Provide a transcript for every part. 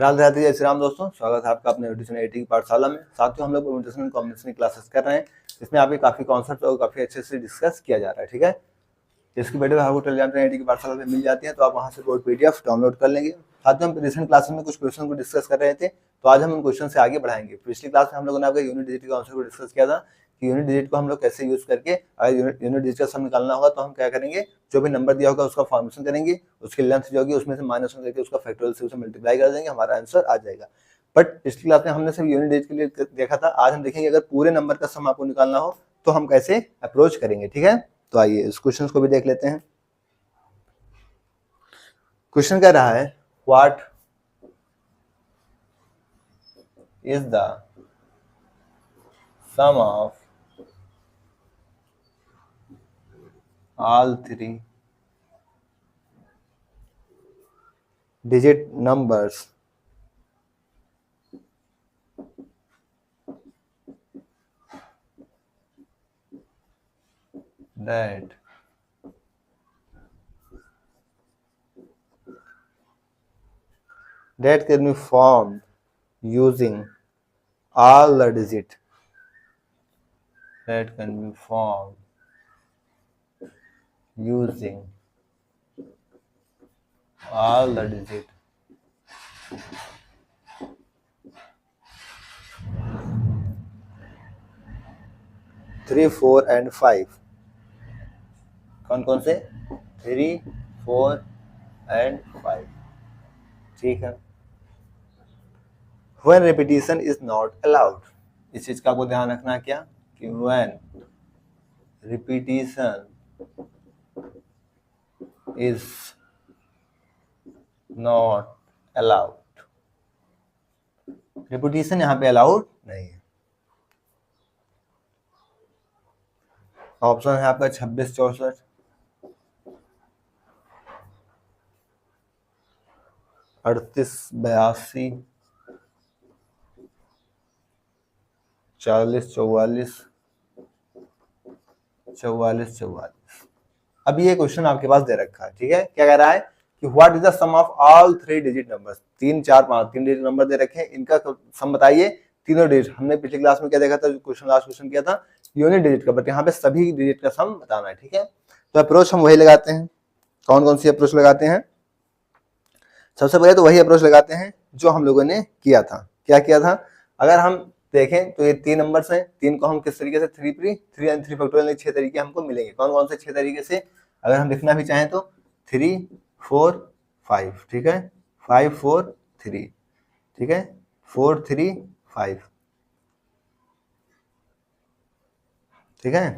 राधे राधे, जय श्री राम दोस्तों। स्वागत है आपका अपने न्यूट्रिशन एटी की पाठशाला में। साथियों, हम लोग न्यूट्रिशन कॉम्बिनेशन की क्लासेस कर रहे हैं। इसमें आपके काफी कॉन्सेप्ट और काफी अच्छे से डिस्कस किया जा रहा है। ठीक है, इसकी वीडियो आपको टेलीग्राम एटी की पाठशाला में मिल जाती है, तो आप वहां से बोर्ड पीडीएफ डाउनलोड कर लेंगे। साथियों, हम रिसेंट क्लासेस में कुछ क्वेश्चन को डिस्कस कर रहे थे, तो आज हम उन क्वेश्चन से आगे बढ़ाएंगे। पिछली क्लास में हम लोगों ने आपका यूनिट डिजिट के कॉन्सेप्ट को डिस्कस किया था कि यूनिट डिजिट को हम लोग कैसे यूज करके अगर यूनिट डिजिट का सम निकालना होगा तो हम क्या करेंगे, जो भी नंबर दिया होगा उसका फॉर्मेशन करेंगे, उसकी लेंथ जो होगी उसमें से -1 करके उसका फैक्टोरियल से उसे मल्टीप्लाई कर देंगे, हमारा आंसर आ जाएगा। बट पिछली क्लास में हमने सिर्फ यूनिट डिजिट के लिए देखा था। आज हम देखेंगे अगर पूरे नंबर का सम आपको निकालना हो तो हम कैसे अप्रोच करेंगे। ठीक है, तो आइए इस क्वेश्चन को भी देख लेते हैं। क्वेश्चन कह रहा है, what is the sum of all three digit numbers that can be formed using all the digit that can be formed using all the digit three, 4 and 5। कौन कौन से? 3, 4 and 5। ठीक है। When repetition is not allowed, इस चीज का आपको ध्यान रखना क्या कि when repetition is not allowed, repetition यहाँ पे अलाउड नहीं है। ऑप्शन है आपका 26, 64, 38, 82, 40, 44, 44, 44। अब ये क्वेश्चन आपके पास दे रखा है। ठीक है, क्या कह रहा है कि what is the sum of all 3 digit numbers. 3, 4, 5 3 digit number दे रखे हैं, इनका सम बताइए। तीनों डिजिट हमने पिछली क्लास में क्या देखा था, क्वेश्चन लास्ट क्वेश्चन किया था यूनिट डिजिट का, बट यहाँ पे सभी डिजिट का सम बताना है। ठीक है, तो अप्रोच हम वही लगाते हैं। कौन कौन सी अप्रोच लगाते हैं? सबसे पहले तो वही अप्रोच लगाते हैं जो हम लोगों ने किया था। क्या किया था? अगर हम देखें तो ये 3 नंबर्स हैं, 3 को हम किस तरीके से 3 एंड 3 फैक्टोरियल 6 तरीके हमको मिलेंगे। कौन कौन से 6 तरीके से अगर हम लिखना भी चाहें तो 3, 4, 5। ठीक है, 5, 4, 3। ठीक है, 4, 3, 5। ठीक है,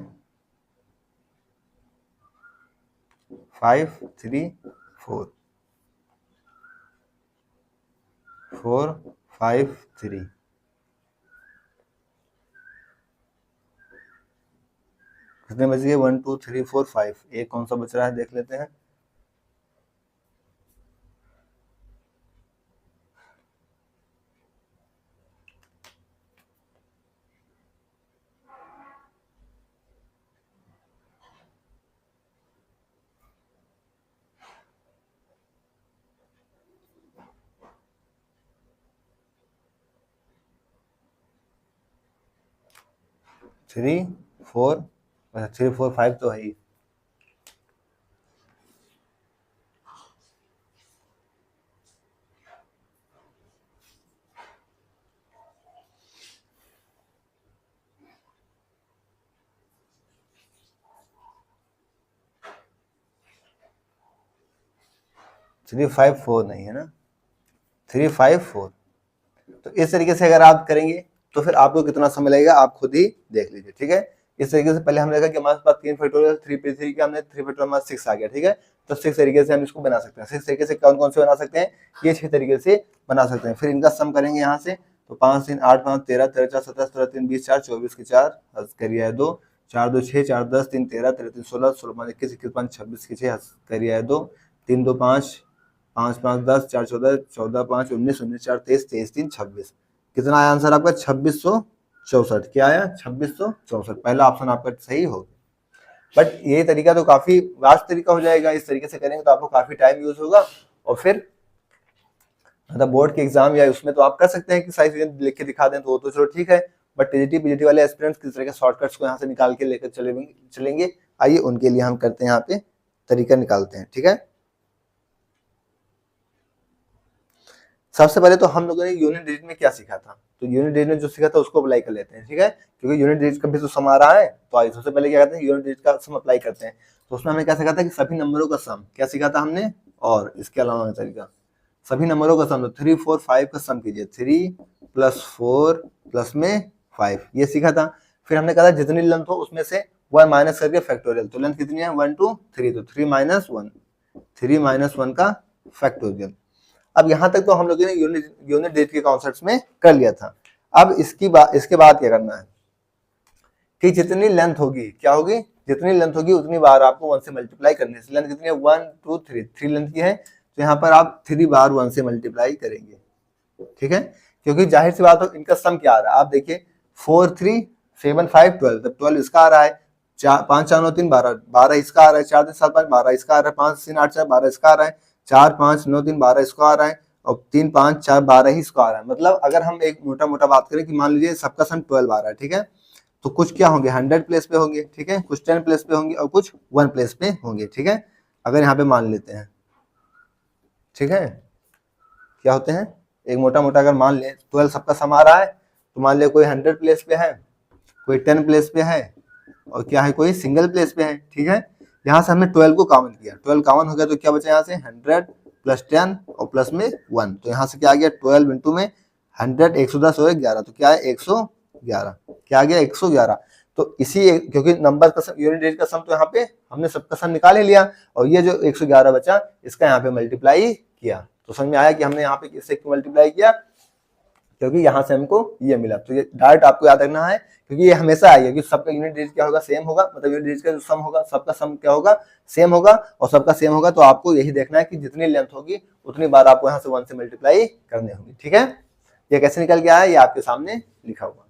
5, 3, 4, 4, 5, 3। कितने बच गए? 1, 2, 3, 4, 5। एक कौन सा बच रहा है देख लेते हैं। थ्री, 4, 3, 4, 5 तो है ही। थ्री, 5, 4 नहीं है ना, 3, 5, 4। तो इस तरीके से अगर आप करेंगे तो फिर आपको कितना समय लगेगा आप खुद ही देख लीजिए। ठीक है, इस तरीके से पहले हमने देखा कि हमारे पास 3 फैक्टोरियल 3 पे 3 का हमने 3 फैक्टोरियल हमारा 6 आ गया। ठीक है, तो 6 तरीके से हम इसको बना सकते हैं। 6 तरीके से कौन कौन से बना सकते हैं? ये 6 तरीके से बना सकते हैं। फिर इनका सम करेंगे यहाँ से, तो 5, 3, 8, 5, 13, 13, 4, 17, 17, 3, 20, 4, 24 के 4 करिए 2, 4, 2, 6, 4, 10, 3, 13, 13, 3, 16, 16, 5, 21, 21, 5, 26 के 6 करिए 2, 3, 2, 5, 5, 5, 10, 4, 14, 14, 5, 19, 19, 4, 23, 23, 3, 26। कितना आया आंसर आपका? 2664। क्या आया? 2664। पहला ऑप्शन आपका सही होगा। बट ये तरीका तो काफी वास्ट तरीका हो जाएगा। इस तरीके से करेंगे तो आपको काफी टाइम यूज होगा और फिर मतलब बोर्ड के एग्जाम या उसमें तो आप कर सकते हैं कि सारी चीजें लिख के दिखा दें, तो वो तो चलो ठीक है, बट टीजीटी पीजीटी वाले एस्पिरेंट्स किस तरह के शॉर्टकट्स को यहाँ से निकाल के लेकर चलेंगे, आइए उनके लिए हम करते हैं यहाँ पे तरीका निकालते हैं, ठीक है। सबसे पहले तो हम लोगों ने यूनिट डिजिट में क्या सीखा था, तो यूनिट डिजिट में जो सीखा था उसको अप्लाई कर लेते हैं, ठीक है, क्योंकि यूनिट डिजिट का भी तो सम आ रहा है, तो आइए सबसे पहले क्या करते हैं, यूनिट डिजिट का सम अप्लाई करते हैं। तो उसमें हमने क्या सीखा था कि सभी नंबरों का सम, क्या सीखा था हमने, और इसके अलावा तरीका सभी नंबरों का सम, 3 4 5 का सम कीजिए, 3 + 4 + में 5, ये सीखा था। फिर हमने कहा था जितनी लेंथ हो उसमें से 1 माइनस करके फैक्टोरियल, तो लेंथ कितनी है 1 2 3, तो 3 - 1 का फैक्टोरियल। अब यहाँ तक तो हम लोगों ने यूनिट डिजिट के कॉन्सेप्ट्स में कर लिया था। अब इसके बाद क्या करना है कि जितनी लेंथ होगी, क्या होगी, जितनी लेंथ होगी उतनी बार आपको 1 से मल्टीप्लाई करनी है। लेंथ कितनी है 1 2 3, 3 लेंथ की है, तो यहाँ पर आप 3 बार 1 से मल्टीप्लाई करेंगे, ठीक है, क्योंकि जाहिर सी बात हो इनका सम क्या आ रहा है, आप देखिए 4 3 7 5 12, तब 12 इसका आ रहा है, 5 4 9 3 12, 12 इसका आ रहा है, 4 3 7 5 12 इसका आ रहा है, 5 3 8 4 12 इसका आ रहा है, 4 5 9 3 12 इसको आ रहा है, और 3 5 4 12 ही इसको आ रहा है। मतलब अगर हम एक मोटा मोटा बात करें कि मान लीजिए सबका सम 12 आ रहा है, ठीक है, तो कुछ क्या होंगे 100 प्लेस पे होंगे, ठीक है, कुछ 10 प्लेस पे होंगे और कुछ 1 प्लेस पे होंगे, ठीक है, अगर यहाँ पे मान लेते हैं, ठीक है, क्या होते हैं, एक मोटा मोटा अगर मान ले 12 सबका सम आ रहा है, तो मान लिया कोई 100 प्लेस पे है, कोई 10 प्लेस पे है, और क्या है कोई सिंगल प्लेस पे है, ठीक है। यहाँ से हमने 12 को कॉमन किया, 12 कॉमन हो गया तो क्या बचा यहाँ से 100 + 10 और प्लस में 1, तो यहाँ से क्या आ गया 12 इंटू में 100 110 और 11, तो क्या है 111, क्या आ गया 111। तो इसी क्योंकि नंबर का सम, यूनिट डिजिट का सम, तो यहाँ पे हमने सबका सम निकाल ही लिया, और ये जो 111 बचा इसका यहाँ पे मल्टीप्लाई किया, तो समझ में आया कि हमने यहाँ पे किससे मल्टीप्लाई किया, क्योंकि यहाँ से हमको ये मिला। तो ये डायरेक्ट आपको याद रखना है, क्योंकि ये हमेशा आएगा कि सबका यूनिट डिजिट क्या होगा सेम होगा, मतलब यूनिट डिजिट का जो सम होगा सबका सम क्या होगा सेम होगा, और सबका सेम होगा, तो आपको यही देखना है कि जितनी लेंथ होगी उतनी बार आपको यहाँ से 1 से मल्टीप्लाई करनी होगी, ठीक है। ये कैसे निकल के आया ये आपके सामने लिखा हुआ,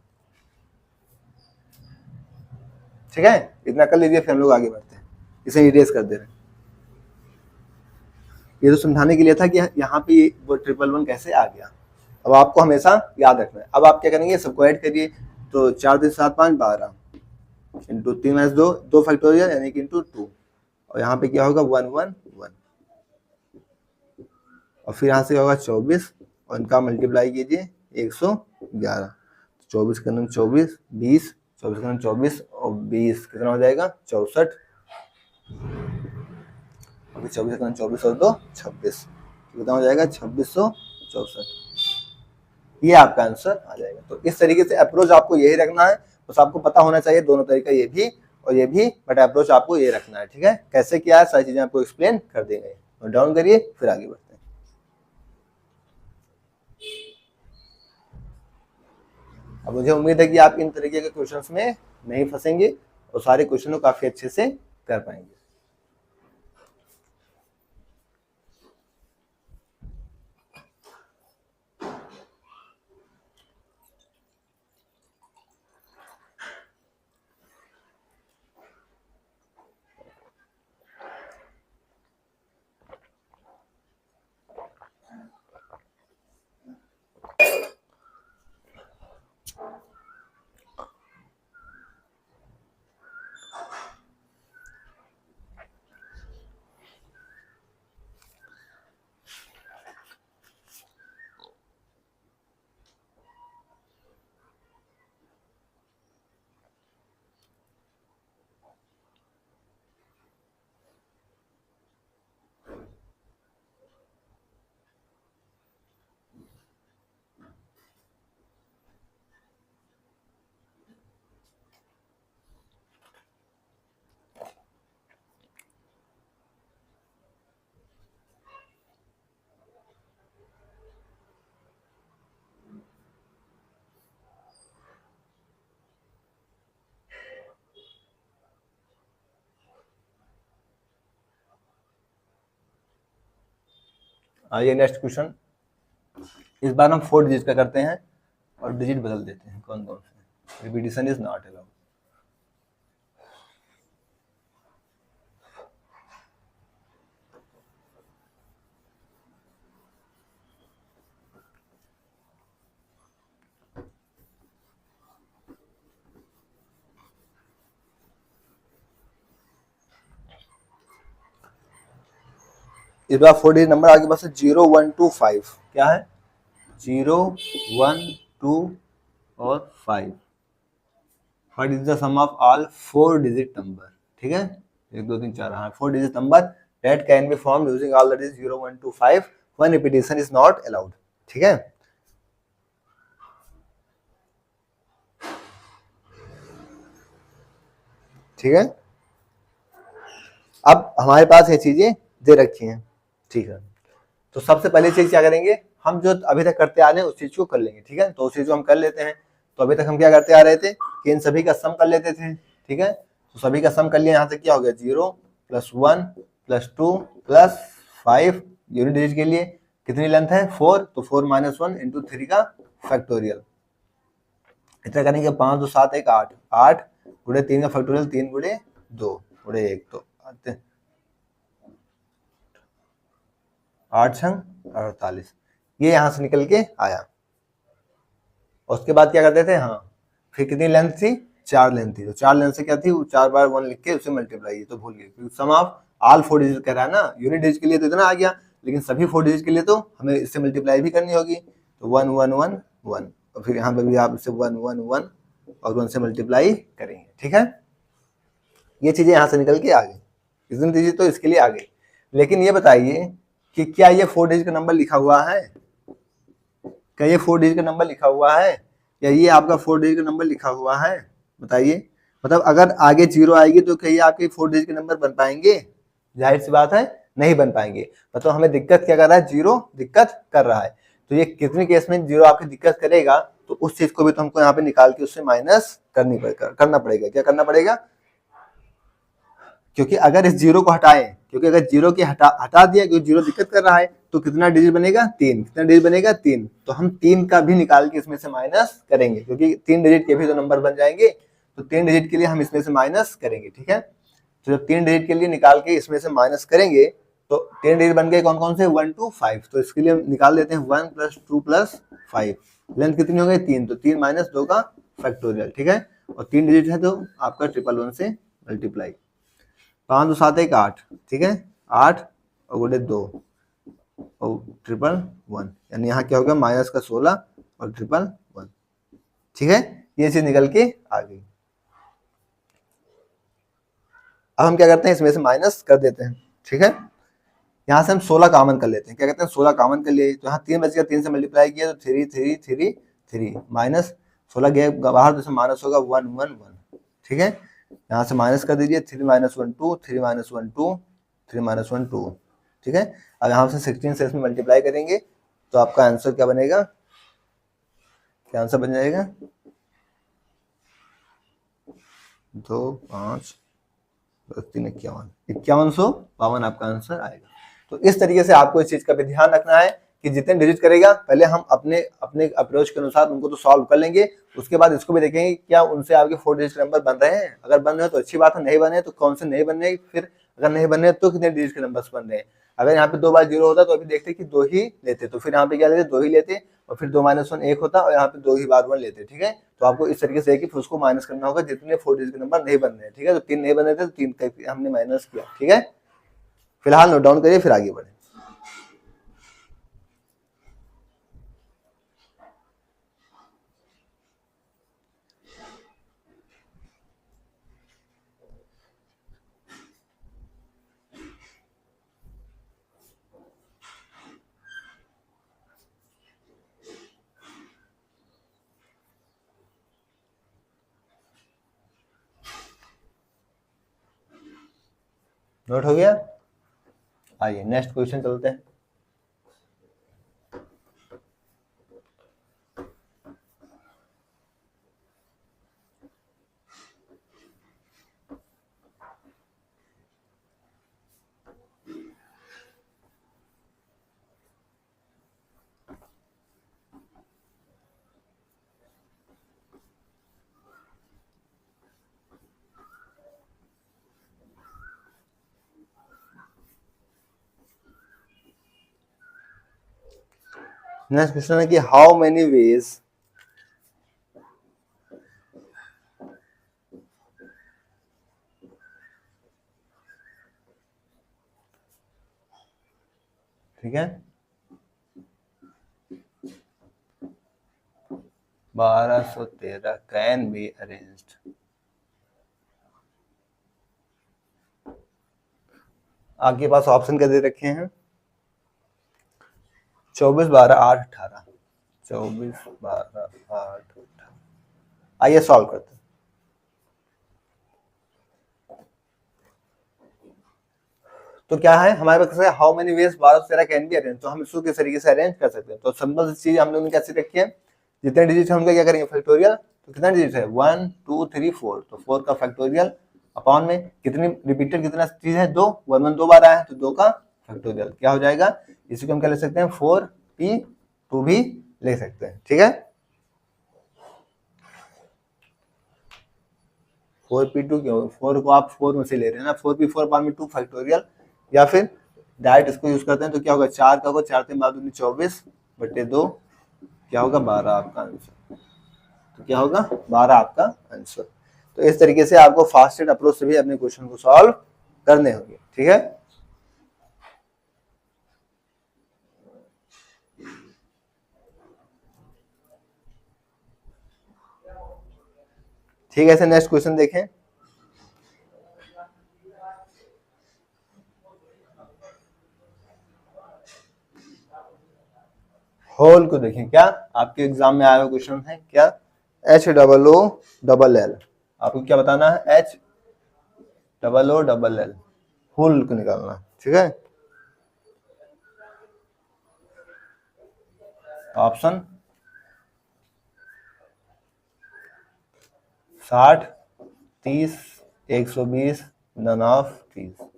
ठीक है, इतना कर लीजिए, फिर हम लोग आगे बढ़ते हैं, इसे इरेज कर दे रहे हैं। ये तो समझाने के लिए था कि यहाँ पे वो 111 कैसे आ गया, अब आपको हमेशा याद रखना है। अब आप क्या करेंगे, सबको ऐड करिए, तो 4 3 7 5 12 इंटू 3 - 2 2 फैक्टोरियल यानी कि इंटू 2, और यहाँ पे क्या होगा 1 1 1, और फिर यहाँ से होगा 24, और इनका मल्टीप्लाई कीजिए 111, 24 का 24 20, 24 का 24 और 20 कितना हो जाएगा 64, अभी 24 का 24 और 2 26, कितना हो जाएगा 2664, ये आपका आंसर आ जाएगा। तो इस तरीके से अप्रोच आपको यही रखना है, बस आपको पता होना चाहिए दोनों तरीका, ये भी और ये भी, बट अप्रोच आपको ये रखना है, ठीक है। कैसे क्या है सारी चीजें आपको एक्सप्लेन कर देंगे, नोट डाउन करिए फिर आगे बढ़ते हैं। अब मुझे उम्मीद है कि आप इन तरीके के क्वेश्चंस में नहीं फंसेंगे और सारे क्वेश्चन को काफी अच्छे से कर पाएंगे। आइए नेक्स्ट क्वेश्चन, इस बार हम 4 डिजिट का करते हैं और डिजिट बदल देते हैं कौन कौन से, रिपीटिशन इज नॉट अलाउड। इस बार 4 डिजिट नंबर आगे पास 0 1 2 5 क्या है 0 1 2 और 5 what is the sum of all 4 digit number ठीक है 1 2 3 4 हाँ 4 digit number that can be form using all that is 0 1 2 5 one repetition is not allowed ठीक है ठीक है अब हमारे पास ये चीजें दे रखी हैं ठीक है तो सबसे पहली चीज क्या करेंगे हम जो अभी तक करते आ रहे हैं उस चीज को कर लेंगे ठीक है तो उस चीज को हम कर लेते हैं तो अभी तक हम क्या करते आ रहे थे कि इन सभी का सम कर लेते थे ठीक है तो सभी का सम कर लिया यहाँ से क्या हो गया 0 +1 +2 +5 यूनिट डिजिट के लिए कितनी लेंथ है 4 तो 4 - 1 × 3 का फैक्टोरियल इतना करेंगे 5 2 7 1 8 8 गुणे 3 का फैक्टोरियल 3 गुणे 2 गुणे 1 तो आते हैं 8 छंग 48 ये यहां से निकल के आया उसके बाद क्या करते थे हाँ फिर कितनी लेंथ थी 4 लेंथ थी तो 4 लेंथ से क्या थी 4 बार 1 लिख के उसे मल्टीप्लाई तो भूल गए सम ऑफ ऑल 4 डिजिट कह रहा है ना यूनिट डिजिट के लिए तो इतना आ गया लेकिन सभी 4 डिजिट के लिए तो हमें इससे मल्टीप्लाई भी करनी होगी तो 1 1 1 1 और फिर यहाँ पे भी आप इसे 1 1 1 और 1 से मल्टीप्लाई करेंगे ठीक है ये चीजें यहाँ से निकल के आ गई इतनी डिजिट तो इसके लिए आ गई लेकिन ये बताइए कि क्या ये 4 डिजिट का नंबर लिखा हुआ है क्या ये 4 डिजिट का नंबर लिखा हुआ है या ये आपका 4 डिजिट का नंबर लिखा हुआ है बताइए मतलब अगर आगे 0 आएगी तो क्या ये आपके 4 डिजिट के नंबर बन पाएंगे जाहिर सी बात है नहीं बन पाएंगे मतलब हमें दिक्कत क्या कर रहा है 0 दिक्कत कर रहा है तो ये कितने केस में 0 आपकी दिक्कत करेगा तो उस चीज को भी तो हमको यहाँ पे निकाल के उससे माइनस करना पड़ेगा क्या करना पड़ेगा क्योंकि अगर इस 0 को हटाएं क्योंकि अगर 0 की हटा दिया क्योंकि 0 दिक्कत कर रहा है तो कितना डिजिट बनेगा 3 कितना डिजिट बनेगा 3 तो हम 3 का भी निकाल के इसमें से माइनस करेंगे क्योंकि 3 डिजिट के भी तो नंबर बन जाएंगे तो 3 डिजिट के लिए हम इसमें से माइनस करेंगे ठीक है तो जब 3 डिजिट के लिए निकाल के इसमें से माइनस करेंगे तो 3 डिजिट बन गए कौन कौन से 1 2 5 तो इसके लिए हम निकाल लेते हैं 1 + 2 + 5 लेंथ कितनी हो गई 3 तो 3 - 2 का फैक्टोरियल ठीक है और 3 डिजिट है तो आपका 1 1 से मल्टीप्लाई 5 2 7 1 8 ठीक है 8 और गुणे 2 और 1 यानी यहाँ क्या होगा माइनस का 16 और 1 ठीक है ये चीज निकल के आ गई अब हम क्या करते हैं इसमें से माइनस कर देते हैं ठीक है यहाँ से हम 16 कॉमन कर लेते हैं क्या कहते हैं 16 कॉमन कर लिए तो यहाँ 3 बच गया 3 से मल्टीप्लाई किया तो 3 3 3 3 माइनस 16 गया बाहर तो माइनस होगा 1 1 1 ठीक है यहाँ से माइनस कर दीजिए 3 - 1 2 3 - 1 2 3 - 1 2 ठीक है अब यहाँ से 16 से इसमें मल्टीप्लाई करेंगे तो आपका आंसर क्या बनेगा क्या आंसर बन जाएगा 2 5 3 51 5152 आपका आंसर आएगा तो इस तरीके से आपको इस चीज का भी ध्यान रखना है कि जितने डिजिट करेगा पहले हम अपने अपने अप्रोच के अनुसार उनको तो सॉल्व कर लेंगे उसके बाद इसको भी देखेंगे क्या उनसे आपके 4 डिजिट नंबर बन रहे हैं अगर बन रहे हैं तो अच्छी बात है नहीं बने तो कौन से नहीं बन रहे फिर अगर नहीं बन रहे तो कितने डिजिट के नंबर बन रहे हैं अगर यहाँ पे 2 बार 0 होता तो अभी देखते कि 2 ही लेते तो फिर यहाँ पे क्या लेते 2 ही लेते और फिर 2 - 1 1 होता और यहाँ पे 2 ही बार 1 लेते ठीक है तो आपको इस तरीके से कि फिर उसको माइनस करना होगा जितने 4 डिजिट के नंबर नहीं बन रहे ठीक है तो 3 नहीं बन रहे थे तो 3 हमने माइनस किया ठीक है फिलहाल नोट डाउन करिए फिर आगे बढ़े नोट हो गया आइए नेक्स्ट क्वेश्चन चलते हैं नेक्स्ट क्वेश्चन है कि हाउ मेनी वेज ठीक है, 1213 कैन बी अरेंज्ड। आपके पास ऑप्शन क्या दे रखे हैं, 24, 12, 8, 18, 24, 12, 8, 18। आइए सॉल्व करते हैं। तो क्या है हमारे पास, how many ways 1213 can be arrange, तो हम इसको किस तरीके से अरेंज कर सकते हैं। तो सिंपल सी चीज हम लोगों ने कैसे रखी है, जितने डिजिट है उनका क्या करेंगे फैक्टोरियल। तो कितना डिजिट है 1 2 3 4, तो 4 का फैक्टोरियल अपॉन में कितनी रिपीटेड कितना चीज है 2, 1 1 2 बार आया है तो 2 का फैक्टोरियल क्या हो जाएगा, इसी को हम क्या ले सकते हैं 4p2 भी ले सकते हैं। ठीक है, 4p2 क्यों, 4 को आप 4 में से ले रहे हैं ना, 4p4 अपॉन में 2 फैक्टोरियल, या फिर डायरेक्ट इसको यूज करते हैं तो क्या होगा 4 का होगा 4 3 12 24 बटे 2 क्या होगा 12 आपका आंसर। तो क्या होगा 12 आपका आंसर। तो इस तरीके से आपको फास्टेड अप्रोच से भी अपने क्वेश्चन को सॉल्व करने होंगे। ठीक है, ठीक है, नेक्स्ट क्वेश्चन देखें। होल को देखें, क्या आपके एग्जाम में आया हुआ क्वेश्चन है क्या, HOOLL, आपको क्या बताना है HOOLL, होल को निकालना। ठीक है, ऑप्शन 60, 30, 120, नन ऑफ 30।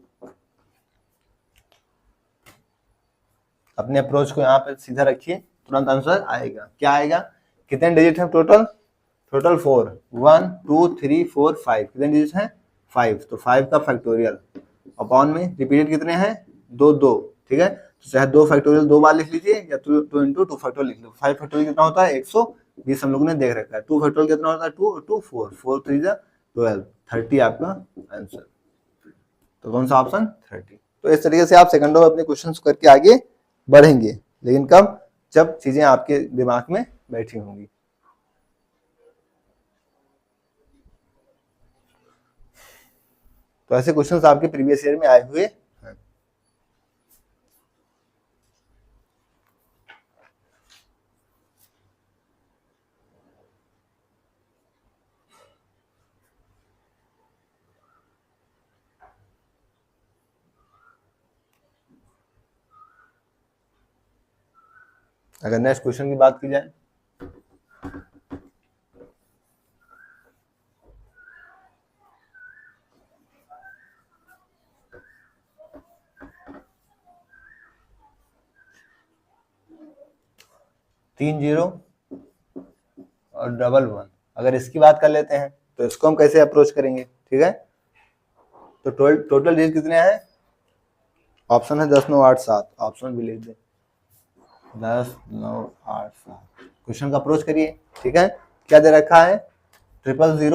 अपने अप्रोच को यहाँ पे सीधा रखिए, तुरंत आंसर आएगा। क्या आएगा, कितने डिजिट हैं टोटल 4, 1 2 3 4 5, कितने डिजिट हैं 5, तो 5 का फैक्टोरियल अपॉन में रिपीटेड कितने हैं 2 2। ठीक है, तो चाहे 2 फैक्टोरियल 2 बार लिख लीजिए या 2 इंटू 2 फैक्टोरियल लिख लो। 5 फैक्टोरियल कितना होता है 120, हम लोगों ने देख रखा है। 2 फैक्टोरियल कितना होता है 2 2 4 4 3 12, 30 आपका आंसर। तो कौन सा ऑप्शन 30। तो इस तरीके से आप सेकंडों में अपने क्वेश्चन करके आगे बढ़ेंगे, लेकिन कब, जब चीजें आपके दिमाग में बैठी होंगी। तो ऐसे क्वेश्चंस आपके प्रीवियस ईयर में आए हुए हैं। अगर नेक्स्ट क्वेश्चन की बात की जाए, तीन जीरो और 11, अगर इसकी बात कर लेते हैं तो इसको हम कैसे अप्रोच करेंगे। ठीक है, तो टोटल डिजिट कितने हैं, ऑप्शन है 10 9 8 7, ऑप्शन भी लिख दें 10 9 8 7। क्वेश्चन का अप्रोच करिए। ठीक है, क्या दे रखा है 000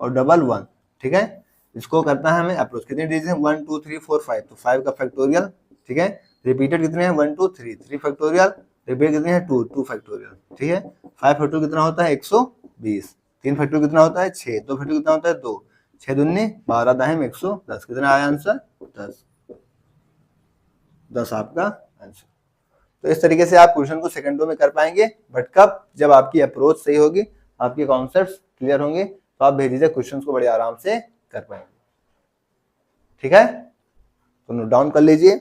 और 11। ठीक है, इसको करना है हमें अप्रोच। कितने डिजिट हैं 1 2 3 4 5, तो 5 का फैक्टोरियल। ठीक है, रिपीटेड कितने हैं 1 2 3 3 फैक्टोरियल, रिपीटेड कितने हैं 2 2 फैक्टोरियल। ठीक है, 5 फैक्टोरियल कितना होता है 120, 3 फैक्टोरियल कितना होता है 6, 2 फैक्टोरियल कितना होता है 2, 6 दूनी 12 दाहिम 110, कितना आया आंसर 10 आपका आंसर। तो इस तरीके से आप क्वेश्चन को सेकंडों में कर पाएंगे, बट कब, जब आपकी अप्रोच सही होगी, आपके कॉन्सेप्ट्स क्लियर होंगे, तो आप भेजिए क्वेश्चंस को बड़े आराम से कर पाएंगे। ठीक है, तो नोट डाउन कर लीजिए।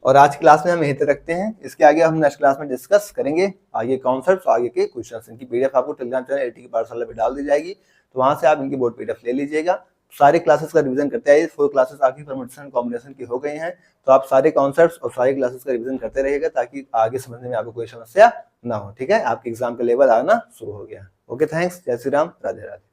और आज की क्लास में हम यहीं तक रखते हैं, इसके आगे हम नेक्स्ट क्लास में डिस्कस करेंगे आगे कॉन्सेप्ट्स, आगे के क्वेश्चंस। इनकी पीडीएफ आपको टेलीग्राम चैनल एटी की पाठशाला पे डाल दी जाएगी, तो वहां से आप इनकी बोर्ड पीडीएफ ले लीजिएगा। सारे क्लासेस का रिवीजन करते आइए, 4 क्लासेस आपकी परमुटेशन कॉम्बिनेशन की हो गई हैं, तो आप सारे कॉन्सेप्ट्स और सारी क्लासेस का रिवीजन करते रहिएगा, ताकि आगे समझने में आपको कोई समस्या ना हो। ठीक है, आपके एग्जाम का लेवल आना शुरू हो गया। ओके, थैंक्स, जय श्री राम, राधे राधे।